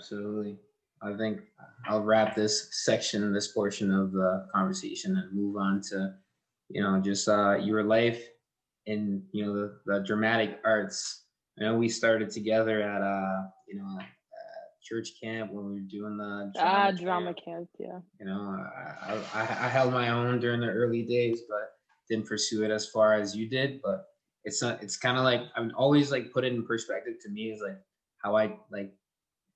Absolutely. I think I'll wrap this portion of the conversation and move on to, just your life in, the dramatic arts. I know we started together at, church camp when we were doing the drama Drama camp. camp, yeah. I held my own during the early days, but didn't pursue it as far as you did. But it's kind of like, I'm always like put it in perspective to me is like how I like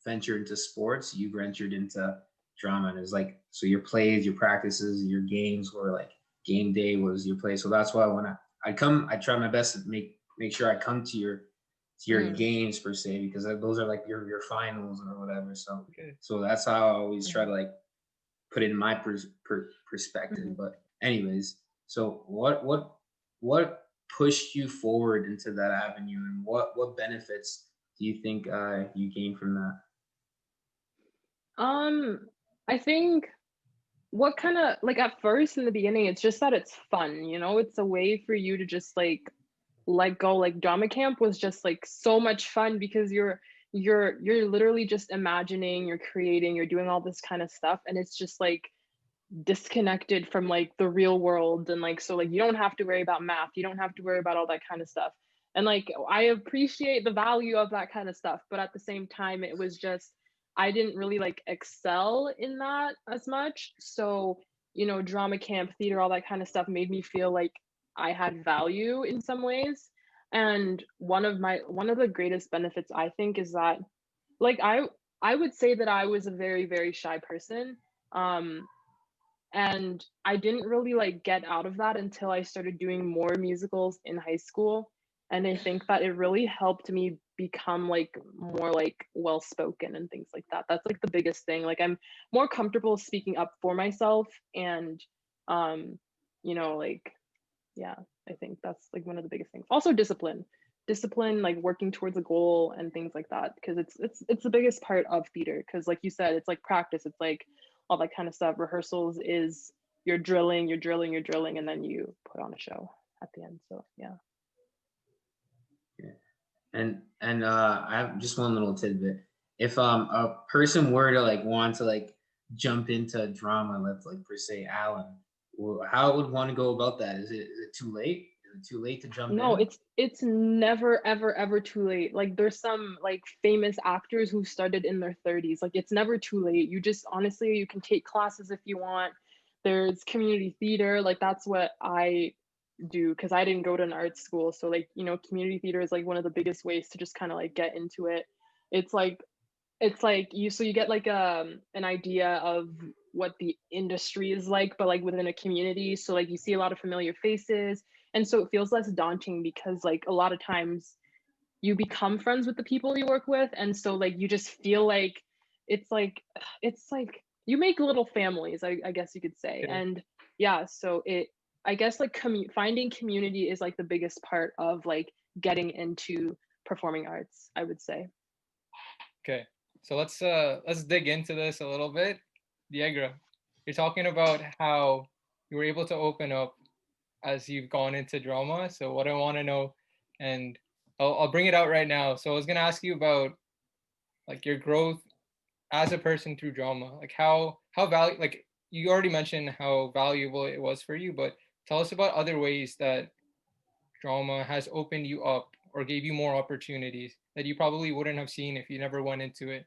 ventured into sports, you've ventured into drama. And it's like, so your plays, your practices, your games were like game day was your play. So that's why when I come, I try my best to make sure I come to your games per se, because those are like your finals or whatever. So so that's how I always try to like put it in my perspective. But anyways, so what pushed you forward into that avenue, and what benefits do you think you gained from that? I think what kind of like at first in the beginning, it's just that it's fun, it's a way for you to just like let go. Like drama camp was just like so much fun because you're literally just imagining, you're creating, you're doing all this kind of stuff, and it's just like disconnected from like the real world. And like, so like you don't have to worry about math, you don't have to worry about all that kind of stuff. And like I appreciate the value of that kind of stuff, but at the same time it was just, I didn't really like excel in that as much. So drama camp, theater, all that kind of stuff made me feel like I had value in some ways. And one of the greatest benefits, I think, is that like I would say that I was a very, very shy person. And I didn't really like get out of that until I started doing more musicals in high school. And I think that it really helped me become like more like well spoken and things like that. That's like the biggest thing. Like I'm more comfortable speaking up for myself. And like, yeah, I think that's like one of the biggest things. Also discipline, like working towards a goal and things like that, because it's the biggest part of theater. Because like you said, it's like practice, it's like all that kind of stuff. Rehearsals is you're drilling, and then you put on a show at the end. So yeah. And I have just one little tidbit. If a person were to like want to like jump into drama, let's like per se Alan, how would one go about that? Is it too late? Is it too late to jump No, in? it's never ever too late. Like there's some like famous actors who started in their 30s. Like it's never too late. You just honestly, you can take classes if you want. There's community theater, like that's what I do because I didn't go to an art school. So like, community theater is like one of the biggest ways to just kind of like get into it. It's like you get like an idea of what the industry is like, but like within a community. So like you see a lot of familiar faces, and so it feels less daunting because like a lot of times you become friends with the people you work with, and so like you just feel like it's like you make little families, I guess you could say. And yeah, so I guess like finding community is like the biggest part of like getting into performing arts, I would say. Okay, so let's dig into this a little bit. Diegra, you're talking about how you were able to open up as you've gone into drama. So what I want to know, and I'll bring it out right now. So I was gonna ask you about like your growth as a person through drama. Like how like you already mentioned how valuable it was for you, but tell us about other ways that drama has opened you up or gave you more opportunities that you probably wouldn't have seen if you never went into it.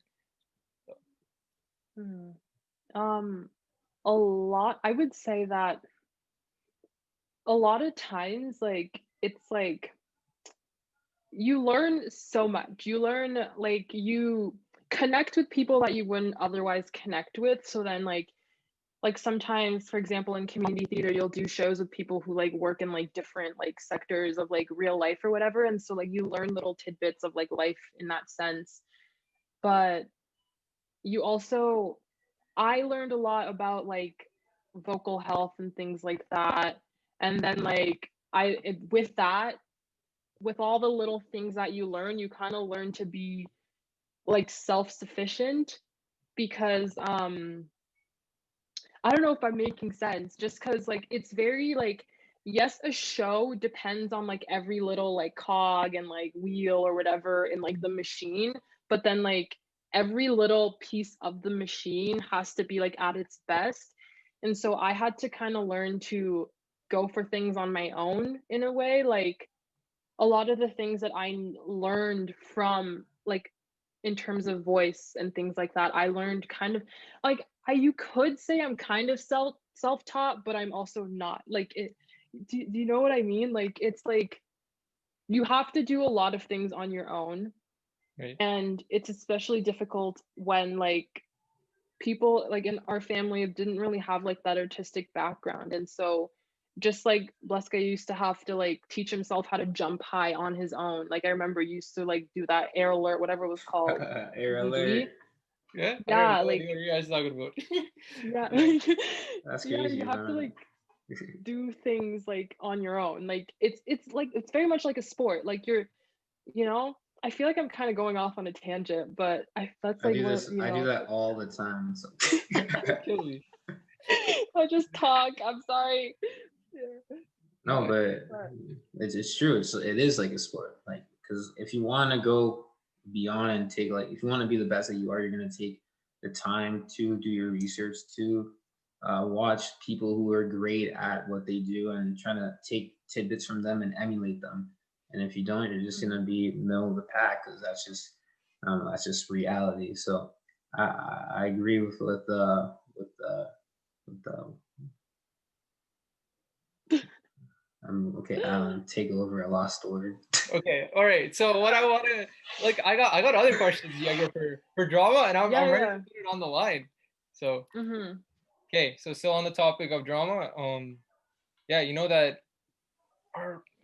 A lot, I would say that a lot of times like it's like you learn so much. You learn like you connect with people that you wouldn't otherwise connect with. So then like sometimes, for example, in community theater, you'll do shows with people who like work in like different like sectors of like real life or whatever. And so like you learn little tidbits of like life in that sense. But you also, I learned a lot about like vocal health and things like that. And then like with that, with all the little things that you learn, you kind of learn to be like self-sufficient because I don't know if I'm making sense, just because like it's very like, yes, a show depends on like every little like cog and like wheel or whatever in like the machine, but then like every little piece of the machine has to be like at its best. And so I had to kind of learn to go for things on my own in a way. Like a lot of the things that learned from like in terms of voice and things like that, I learned kind of like you could say I'm kind of self-taught, but I'm also not. Like it do you know what I mean? Like it's like you have to do a lot of things on your own, Right. and it's especially difficult when like people like in our family didn't really have like that artistic background. And so just like Bleska used to have to like teach himself how to jump high on his own. Like I remember used to like do that air alert, whatever it was called. Air alert. DD. Yeah, I don't Yeah, know what like you guys talking about. yeah, Yeah. That's yeah, crazy, you have to man. like do things like on your own. Like it's like it's very much like a sport. Like you know, I feel like I'm kind of going off on a tangent, but that's I like do what, this. you I do know, that all the time. So. Kill me. I just talk. I'm sorry. Yeah. No, No, but But it's true. So it is like a sport. Like, because if you want to go beyond and take like, if you want to be the best that you are, you're gonna take the time to do your research, to watch people who are great at what they do and trying to take tidbits from them and emulate them. And if you don't, you're just gonna be middle of the pack, because that's just reality. So I agree with the okay, Alan, take over. I lost the word. okay, all right. So what I want to like, I got other questions, Diego, for drama, and I'm ready to yeah. put it on the line. So Mm-hmm. okay, so still on the topic of drama. Yeah, you know that.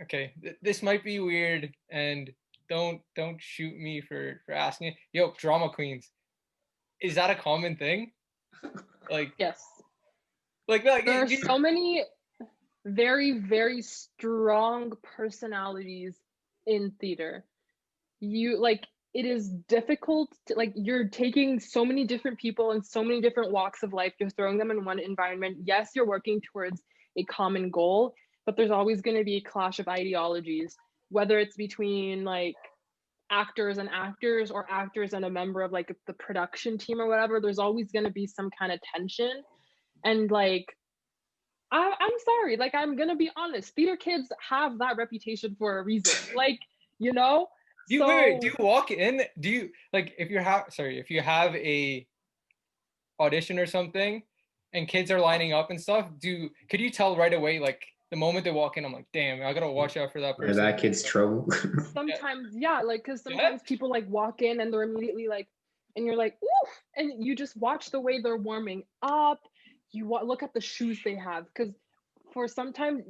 Okay, this might be weird, and don't shoot me for asking it. Yo, drama queens, is that a common thing? Like Yes. like There are so many very, very strong personalities in theater. You like it is difficult to, like you're taking so many different people and so many different walks of life, you're throwing them in one environment. Yes, you're working towards a common goal, but there's always going to be a clash of ideologies, whether it's between like actors or actors and a member of like the production team or whatever. There's always going to be some kind of tension. And like I'm sorry, like I'm gonna be honest, theater kids have that reputation for a reason. Like, you know? do you wait, do So you walk in? Do you like if you have a audition or something and kids are lining up and stuff, could you tell right away, like the moment they walk in, I'm like, damn, I gotta watch out for that Or person. that kid's trouble. Yeah. sometimes, yeah, like because Yeah. sometimes people like walk in and they're immediately like, and you're like, ooh, and you just watch the way they're warming up. Look at the shoes they have, because for sometimes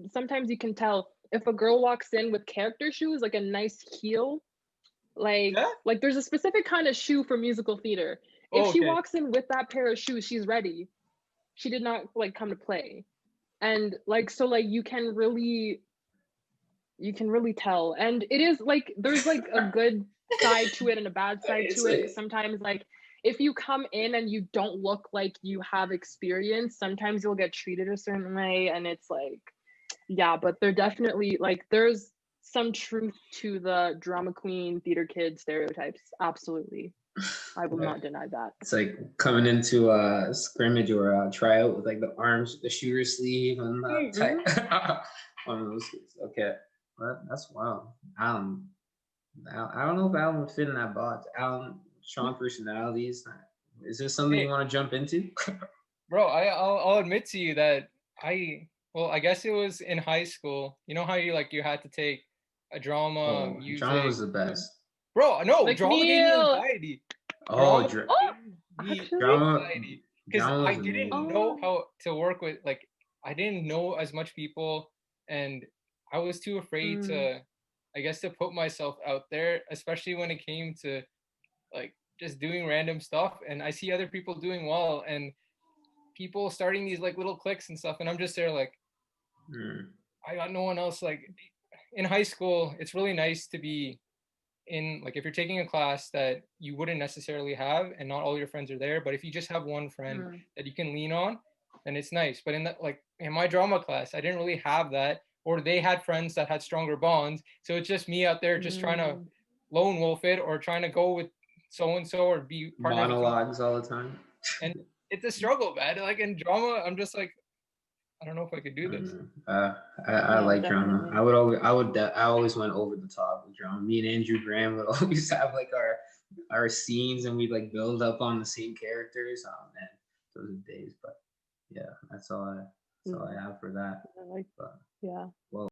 you can tell if a girl walks in with character shoes, like a nice heel, Yeah. like there's a specific kind of shoe for musical theater. If Oh, she okay. walks in with that pair of shoes, she's ready. She did not like come to play. And like so like you can really tell. And it is like there's like a good side to it and a bad side It's to it. like, Because sometimes like if you come in and you don't look like you have experience, sometimes you'll get treated a certain way. And it's like, yeah, but they're definitely like there's some truth to the drama queen theater kid stereotypes. Absolutely. I will not deny that. it's like coming into a scrimmage or a tryout with like the arms, the shooter sleeve, and the tight. Mhm. One of those kids. Okay, well, that's wild. I don't know if Alan would fit in that box. Alan, strong personalities. Is this something Hey, you want to jump into? bro, I'll admit to you that I guess it was in high school. You know how you had to take a drama, Oh, drama music. was the best. Bro, no, drama gave me McNeil. anxiety. Oh, Drama Oh, gave me actually. drama, anxiety because drama I was didn't amazing. know Oh. how to work with, like, I didn't know as much people, and I was too afraid Mm. to, I guess, to put myself out there, especially when it came to like just doing random stuff. And I see other people doing well and people starting these like little cliques and stuff, and I'm just there like, Mm. I got no one else. Like in high school, it's really nice to be in, like, if you're taking a class that you wouldn't necessarily have and not all your friends are there, but if you just have one friend Mm. that you can lean on, then it's nice. But in that, like in my drama class, I didn't really have that, or they had friends that had stronger bonds, so it's just me out there just trying to Mm. lone wolf it or trying to go with so and so or be partners with Monologues all the time. and it's a struggle, man. Like in drama, I'm just like, I don't know if I could do this. I Yeah, like drama. definitely. I always went over the top with drama. Me and Andrew Graham would always have like our scenes, and we'd like build up on the same characters. Oh man, those are days. But yeah, that's all I have for that. Like, But yeah. well.